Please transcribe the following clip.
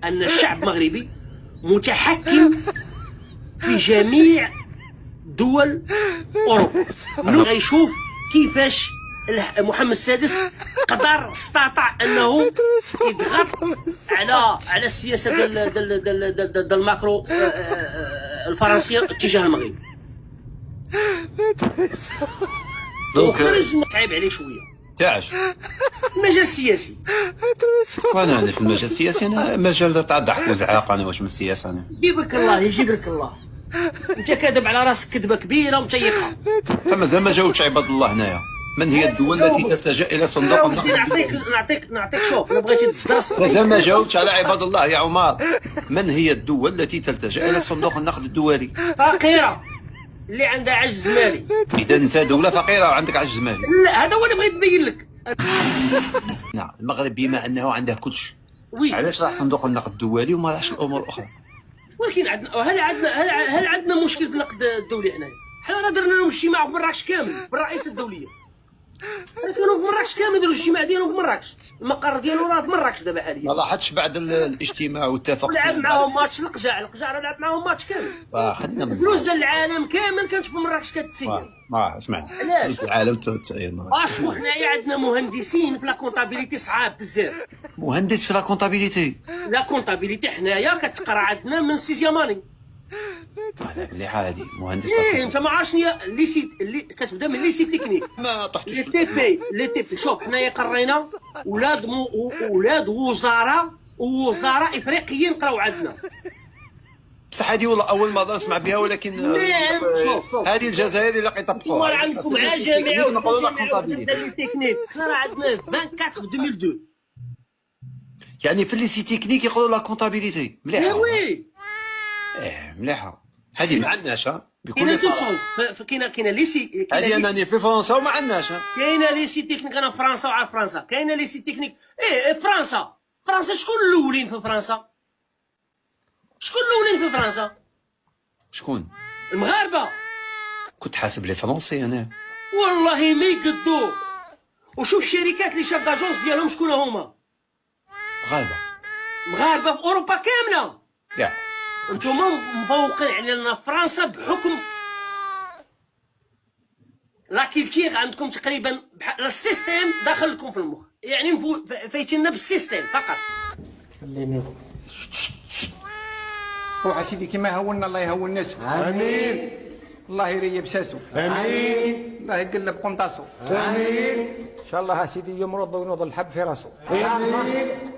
أن الشعب المغربي متحكم في جميع دول أوروبا. منو غيشوف كيفاش محمد السادس استطاع انه يضغط على السياسه ديال الماكرو الفرنسيه اتجاه المغرب. وخرج تعب عليه شويه تاعش المجال السياسي. وانا في المجال السياسي انا مجال تاع الضحك وزعاق، انا واش من السياسه انا. يجيبك الله يجيبك الله، انت كاذب على راسك كذبه كبيره ومتيقها. فمازال ما جاوبتش عباد الله هنايا. من هي الدول التي تلتجأ الى صندوق النقد؟ نعطيك شوف، انا بغيتي تدرس. مازال ما جاوبتش على عباد الله يا عمر. من هي الدول التي تلتجأ الى صندوق النقد الدولي؟ فقيره اللي عندها عجز مالي. اذا انت دوله فقيره وعندك عجز مالي. لا هذا هو اللي بغيت نبين لك. نعم المغرب بما انه عنده كلش، وي علاش راح صندوق النقد الدولي وما راحش الامور الاخرى؟ ولكن هل عندنا مشكل في النقد الدولي حنايا؟ حنا راه درنا لهم اجتماع في مراكش كامل بالرئيسه الدوليه. كانوا في مراكش كامل يديروا الاجتماع ديالهم في مراكش، المقر ديالو راه في مراكش دابا حاليا. ما لاحظتش بعد الاجتماع واتفق لعب معاهم ماتش القجع راه لعب معاهم ماتش كامل. خلينا من الفلوس ديال العالم كامل كانت في مراكش كتسير. اسمعني علاش؟ العالم تسير اصلا حنايا عندنا مهندسين في لا كونطابيليتي صعاب بزاف. مهندس في لا كونطابيليتي؟ لا كونطابيليتي حنايا كتقرا عندنا من سيزياماني. مليحه هذه مهندس. انت ما عارفش ليسي اللي كتبدا من ليسي تكنيك. ما طحتش لي تي بي شوف حنايا قرينا ولاد وزراء افريقيين قراو عندنا. بصح هذه والله اول مره نسمع بها، ولكن نعم شوف هذه الجزائر اللي كيطبقوها. انتم راه عندكم مع جامعه نقولوا لا كونطابيليتي. لي تكنيك حنا راه عندنا 24 في 2002. يعني في الليسي تكنيك يقولوا لا كونطابيليتي. مليحه. وي مليحه هذه ما عندناش بكل صراحه. كاينه ليسي هذه انني في فرنسا وما عندناش. كاينه ليسي تكنيك انا في فرنسا وعارف فرنسا. كاينه ليسي تكنيك فرنسا شكون الاولين في فرنسا؟ شكون الاولين في فرنسا؟ شكون؟ المغاربه. كنت حاسب لي فرنسي انا. والله ما يقدو. وشوف الشركات اللي شاد اجونس ديالهم شكون هما؟ مغاربه في اوروبا كامله. يا انتوما مفوقين علينا فرنسا بحكم لا كيلتيغ عندكم تقريبا بحال السيستيم داخل لكم في المخ، يعني فايتينا بالسيستيم فقط. خليني روح سيدي كيما هولنا الله يهون ناسو. امين. الله يريب ساسو. امين. الله يقلب قنطاسو. امين. ان شاء الله سيدي يمرض وينوض الحب في راسو. امين.